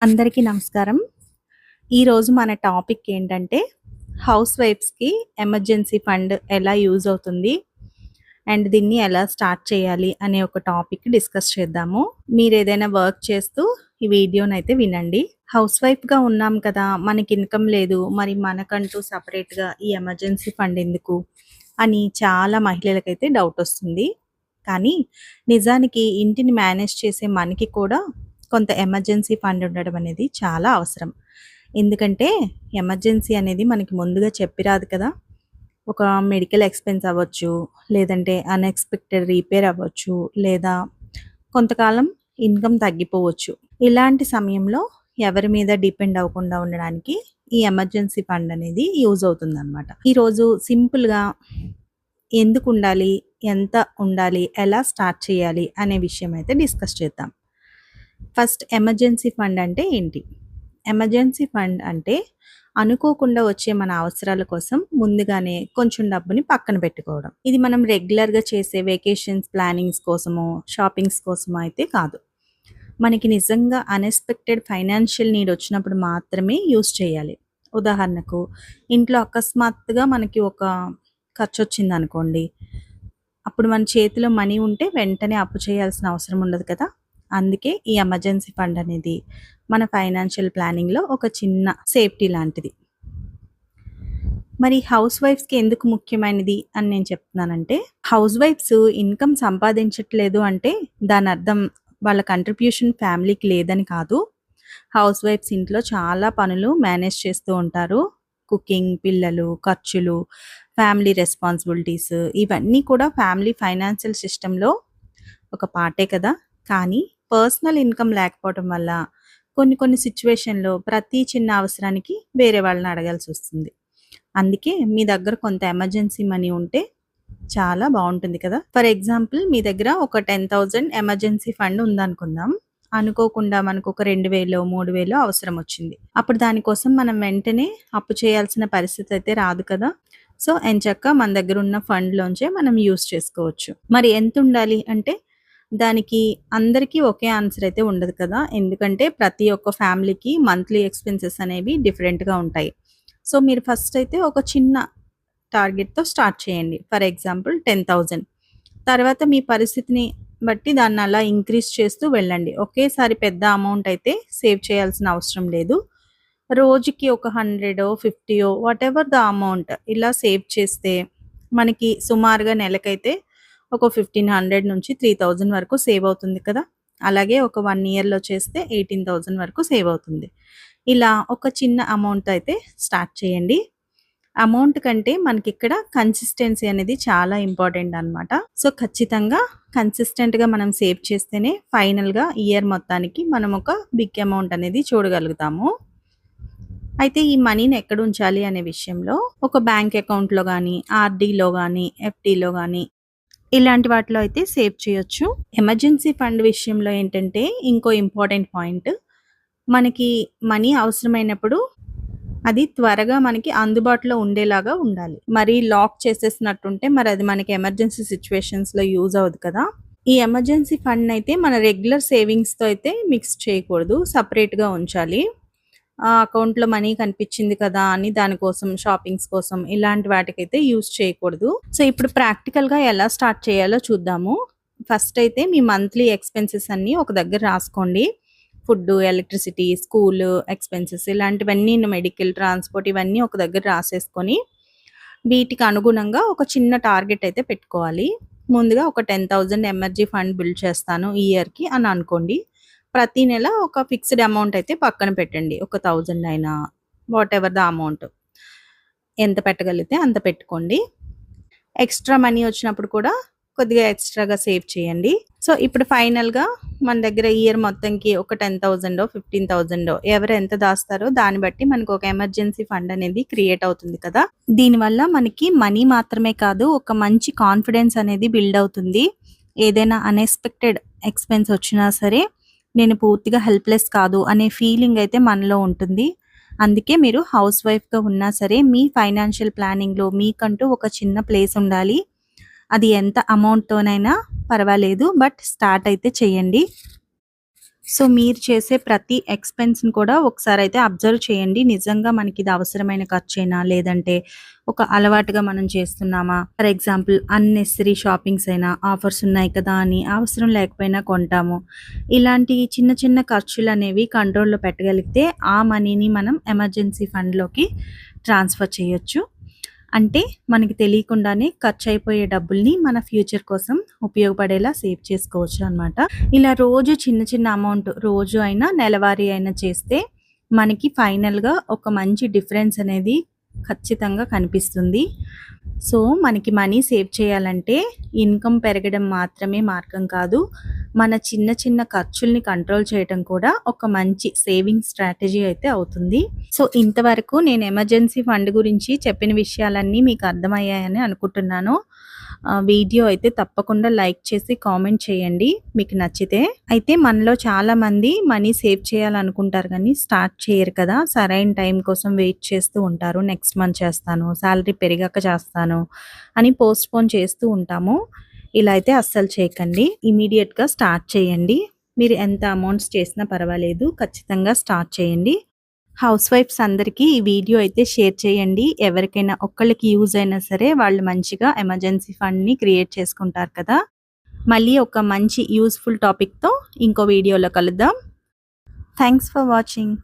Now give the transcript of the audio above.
అందరికీ నమస్కారం. ఈరోజు మన టాపిక్ ఏంటంటే, హౌస్ వైఫ్స్‌కి ఎమర్జెన్సీ ఫండ్ ఎలా యూజ్ అవుతుంది? అండ్ దీన్ని ఎలా స్టార్ట్ చేయాలి? అనే ఒక టాపిక్ డిస్కస్ చేద్దాము. మీరేదైనా వర్క్ చేస్తూ ఈ వీడియోనైతే వినండి. హౌస్ వైఫ్‌గా ఉన్నాం కదా! మనకి ఇన్‌కమ్ లేదు. మరి మనకంటూ సెపరేట్‌గా ఈ ఎమర్జెన్సీ ఫండ్ ఎందుకు? అని చాలా మహిళలకైతే డౌటొస్తుంది. కానీ నిజానికి ఇంటిని మేనేజ్ చేసే మనకి కూడా కొంత ఎమర్జెన్సీ ఫండ్ ఉండడం అనేది చాలా అవసరం. ఎందుకంటే ఎమర్జెన్సీ అనేది మనకి ముందుగా చెప్పి రాదు కదా! ఒక మెడికల్ ఎక్స్‌పెన్స్ అవ్వచ్చు, లేదంటే అన్‌ఎక్స్‌పెక్టెడ్ రిపేర్ అవ్వచ్చు, లేదా కొంతకాలం ఇన్‌కమ్ తగ్గిపోవచ్చు. ఇలాంటి సమయంలో ఎవరి మీద డిపెండ్ అవ్వకుండా ఉండడానికి ఈ ఎమర్జెన్సీ ఫండ్ అనేది యూజ్ అవుతుందనమాట. ఈరోజు సింపుల్‌గా ఎందుకుండాలి? ఎంత ఉండాలి? ఎలా స్టార్ట్ చేయాలి? అనే విషయం అయితే డిస్కస్ చేద్దాం. ఫస్ట్ ఎమర్జెన్సీ ఫండ్ అంటే ఏంటి? ఎమర్జెన్సీ ఫండ్ అంటే అనుకోకుండా వచ్చే మన అవసరాల కోసం ముందుగానే కొంచెం డబ్బుని పక్కన పెట్టుకోవడం. ఇది మనం రెగ్యులర్‌గా చేసే వెకేషన్స్ ప్లానింగ్స్ కోసమో, షాపింగ్స్ కోసమో అయితే కాదు. మనకి నిజంగా అన్‌ఎక్స్‌పెక్టెడ్ ఫైనాన్షియల్ నీడ్ వచ్చినప్పుడు మాత్రమే యూజ్ చేయాలి. ఉదాహరణకు ఇంట్లో అకస్మాత్తుగా మనకి ఒక ఖర్చొచ్చిందనుకోండి. అప్పుడు మన చేతిలో మనీ ఉంటే వెంటనే అప్పు చేయాల్సిన అవసరం ఉండదు కదా! అందుకే ఈ ఎమర్జెన్సీ ఫండ్ అనేది మన ఫైనాన్షియల్ ప్లానింగ్‌లో ఒక చిన్న సేఫ్టీ లాంటిది. మరి హౌస్ వైఫ్స్‌కి ఎందుకు ముఖ్యమైనది అని నేను చెప్తున్నానంటే, హౌస్ వైఫ్స్ ఇన్‌కమ్ సంపాదించట్లేదు అంటే దానర్థం వాళ్ళ కంట్రిబ్యూషన్ ఫ్యామిలీకి లేదని కాదు. హౌస్ వైఫ్స్ ఇంట్లో చాలా పనులు మేనేజ్ చేస్తూ ఉంటారు. కుకింగ్, పిల్లలు, ఖర్చులు, ఫ్యామిలీ రెస్పాన్సిబిలిటీస్ ఇవన్నీ కూడా ఫ్యామిలీ ఫైనాన్షియల్ సిస్టమ్‌లో ఒక పార్టే కదా! కానీ పర్సనల్ ఇన్‌కమ్ లేకపోవటం వల్ల కొన్ని సిట్యుయేషన్‌లో ప్రతి చిన్న అవసరానికి వేరే వాళ్ళని అడగాల్సొస్తుంది. అందుకే మీ దగ్గర కొంత ఎమర్జెన్సీ మనీ ఉంటే చాలా బావుంటుంది కదా! ఫర్ ఎగ్జాంపుల్ మీ దగ్గర ఒక 10,000 ఎమర్జెన్సీ ఫండ్ ఉందనుకుందాం. అనుకోకుండా మనకొక 2,000, 3,000 అవసరమొచ్చింది. అప్పుడు దానికోసం మనం వెంటనే అప్పు చేయాల్సిన పరిస్థితి అయితే రాదు కదా! సో, ఎంచక్కా మన దగ్గరున్న ఫండ్‌లోంచే మనం యూజ్ చేసుకోవచ్చు. మరి ఎంతుండాలి అంటే దానికి అందరికీ ఒకే ఆన్సర్ అయితే ఉండదు కదా! ఎందుకంటే ప్రతి ఒక్క ఫ్యామిలీకి మంత్లీ ఎక్స్‌పెన్సెస్ అనేవి డిఫరెంట్‌గా ఉంటాయి. సో, మీరు ఫస్ట్ అయితే ఒక చిన్న టార్గెట్‌తో స్టార్ట్ చేయండి. ఫర్ ఎగ్జాంపుల్ 10,000 తర్వాత మీ పరిస్థితిని బట్టి దాన్ని అలా ఇంక్రీజ్ చేస్తూ వెళ్ళండి. ఒకేసారి పెద్ద అమౌంట్ అయితే సేవ్ చేయాల్సిన అవసరం లేదు. రోజుకి ఒక 100 50 వాటెవర్ ద అమౌంట్ ఇలా సేవ్ చేస్తే మనకి సుమారుగా నెలకైతే ఒక 1,500 నుంచి 3,000 వరకు సేవ్ అవుతుంది కదా! అలాగే ఒక 1 ఇయర్‌లో చేస్తే 18,000 వరకు సేవ్ అవుతుంది. ఇలా ఒక చిన్న అమౌంట్ అయితే స్టార్ట్ చేయండి. అమౌంట్ కంటే మనకిక్కడ కన్సిస్టెన్సీ అనేది చాలా ఇంపార్టెంట్ అనమాట. సో, ఖచ్చితంగా కన్సిస్టెంట్‌గా మనం సేవ్ చేస్తేనే ఫైనల్‌గా ఇయర్ మొత్తానికి మనం ఒక బిగ్ అమౌంట్ అనేది చూడగలుగుతాము. అయితే ఈ మనీని ఎక్కడుంచాలి అనే విషయంలో ఒక బ్యాంక్ అకౌంట్‌లో గానీ, ఆర్‌డీలో గానీ, ఎఫ్‌డీలో గానీ ఇలాంటి వాటిలో అయితే సేవ్ చేయొచ్చు. ఎమర్జెన్సీ ఫండ్ విషయంలో ఏంటంటే ఇంకో ఇంపార్టెంట్ పాయింట్ మనకి మనీ అవసరమైనప్పుడు అది త్వరగా మనకి అందుబాటులో ఉండేలాగా ఉండాలి. మరీ లాక్ చేసేసినట్టుంటే మరది మనకి ఎమర్జెన్సీ సిట్యుయేషన్స్‌లో యూజ్ అవ్వదు కదా! ఈ ఎమర్జెన్సీ ఫండ్‌నయితే మన రెగ్యులర్ సేవింగ్స్‌తో అయితే మిక్స్ చేయకూడదు. సెపరేట్‌గా ఉంచాలి. అకౌంట్‌లో మనీ కనిపిచ్చింది కదా! అని దానికోసం షాపింగ్స్ కోసం ఇలాంటి వాటికైతే యూజ్ చేయకూడదు. సో, ఇప్పుడు ప్రాక్టికల్‌గా ఎలా స్టార్ట్ చేయాలో చూద్దాము. ఫస్ట్ అయితే మీ మంత్లీ ఎక్స్‌పెన్సెస్ అన్నీ ఒక దగ్గర రాసుకోండి. ఫుడ్డు, ఎలక్ట్రిసిటీ, స్కూలు ఎక్స్‌పెన్సెస్ ఇలాంటివన్నీ మెడికల్, ట్రాన్స్‌పోర్ట్ ఇవన్నీ ఒక దగ్గర రాసేసుకొని, వీటికి అనుగుణంగా ఒక చిన్న టార్గెట్ అయితే పెట్టుకోవాలి. ముందుగా ఒక 10,000 ఎమర్జీ ఫండ్ బిల్డ్ చేస్తాను ఈ ఇయర్‌కి అని అనుకోండి. ప్రతి నెల ఒక ఫిక్స్డ్ అమౌంట్ అయితే పక్కన పెట్టండి. ఒక 1000 అయినా వాటెవర్ ద అమౌంట్. ఎంత పెట్టగలిగితే అంత పెట్టుకోండి. ఎక్స్‌ట్రా మనీ వచ్చినప్పుడు కూడా కొద్దిగా ఎక్స్‌ట్రాగా సేవ్ చేయండి. సో, ఇప్పుడు ఫైనల్‌గా మన దగ్గర ఇయర్ మొత్తంకి ఒక 10,000 15,000 ఎవరు ఎంత దాస్తారో దాన్ని బట్టి మనకు ఒక ఎమర్జెన్సీ ఫండ్ అనేది క్రియేట్ అవుతుంది కదా! దీనివల్ల మనకి మనీ మాత్రమే కాదు ఒక మంచి కాన్ఫిడెన్స్ అనేది బిల్డ్ అవుతుంది. ఏదైనా అన్‌ఎక్స్‌పెక్టెడ్ ఎక్స్‌పెన్స్ వచ్చినా సరే నేను పూర్తిగా హెల్ప్‌లెస్ కాదు అనే ఫీలింగ్ అయితే మనలో ఉంటుంది. అందుకే మీరు హౌస్ వైఫ్‌గా ఉన్నా సరే మీ ఫైనాన్షియల్ ప్లానింగ్‌లో మీకంటూ ఒక చిన్న ప్లేస్ ఉండాలి. అది ఎంత అమౌంట్‌తోనైనా పర్వాలేదు. బట్ స్టార్ట్ అయితే చేయండి. సో, మీరు చేసే ప్రతి ఎక్స్‌పెన్స్‌ని కూడా ఒకసారయితే అబ్జర్వ్ చేయండి. నిజంగా మనకిది అవసరమైన ఖర్చేనా? లేదంటే ఒక అలవాటుగా మనం చేస్తున్నామా? ఫర్ ఎగ్జాంపుల్ అన్నెసెసరీ షాపింగ్స్ అయినా ఆఫర్స్ ఉన్నాయి కదా అని అవసరం లేకపోయినా కొంటాము. ఇలాంటి చిన్న చిన్న ఖర్చులనేవి కంట్రోల్‌లో పెట్టగలిగితే ఆ మనీని మనం ఎమర్జెన్సీ ఫండ్‌లోకి ట్రాన్స్‌ఫర్ చేయొచ్చు. అంటే మనకి తెలియకుండానే ఖర్చయిపోయే డబ్బుల్ని మన ఫ్యూచర్ కోసం ఉపయోగపడేలా సేవ్ చేసుకోవచ్చు అనమాట. ఇలా రోజు చిన్న చిన్న అమౌంట్ రోజు అయినా, నెలవారీ అయినా చేస్తే మనకి ఫైనల్‌గా ఒక మంచి డిఫరెన్స్ అనేది ఖచ్చితంగా కనిపిస్తుంది. సో, మనకి మనీ సేవ్ చేయాలంటే ఇన్‌కమ్ పెరగడం మాత్రమే మార్గం కాదు. మన చిన్న చిన్న ఖర్చుల్ని కంట్రోల్ చేయటం కూడా ఒక మంచి సేవింగ్ స్ట్రాటజీ అయితే అవుతుంది. సో, ఇంతవరకు నేను ఎమర్జెన్సీ ఫండ్ గురించి చెప్పిన విషయాలన్నీ మీకు అర్థమయ్యాయని అనుకుంటున్నాను. వీడియో అయితే తప్పకుండా లైక్ చేసి కామెంట్ చేయండి మీకు నచ్చితే. అయితే మనలో చాలామంది మనీ సేవ్ చేయాలనుకుంటారు గానీ స్టార్ట్ చేయరు కదా! సరైన టైం కోసం వెయిట్ చేస్తూ ఉంటారు. నెక్స్ట్ మంత్ చేస్తాను, సాలరీ పెరిగాక చేస్తాను అని పోస్ట్‌పోన్ చేస్తూ ఉంటాము. ఇలా అయితే అస్సలు చేయకండి. ఇమ్మీడియేట్‌గా స్టార్ట్ చేయండి. మీరు ఎంత అమౌంట్స్ చేసినా పర్వాలేదు. ఖచ్చితంగా స్టార్ట్ చేయండి. హౌస్ వైఫ్స్ అందరికీ ఈ వీడియో అయితే షేర్ చేయండి. ఎవరికైనా ఒక్కళ్ళకి యూజ్ అయినా సరే వాళ్ళు మంచిగా ఎమర్జెన్సీ ఫండ్‌ని క్రియేట్ చేసుకుంటారు కదా! మళ్ళీ ఒక మంచి యూజ్‌ఫుల్ టాపిక్‌తో ఇంకో వీడియోలో కలుద్దాం. Thanks for watching.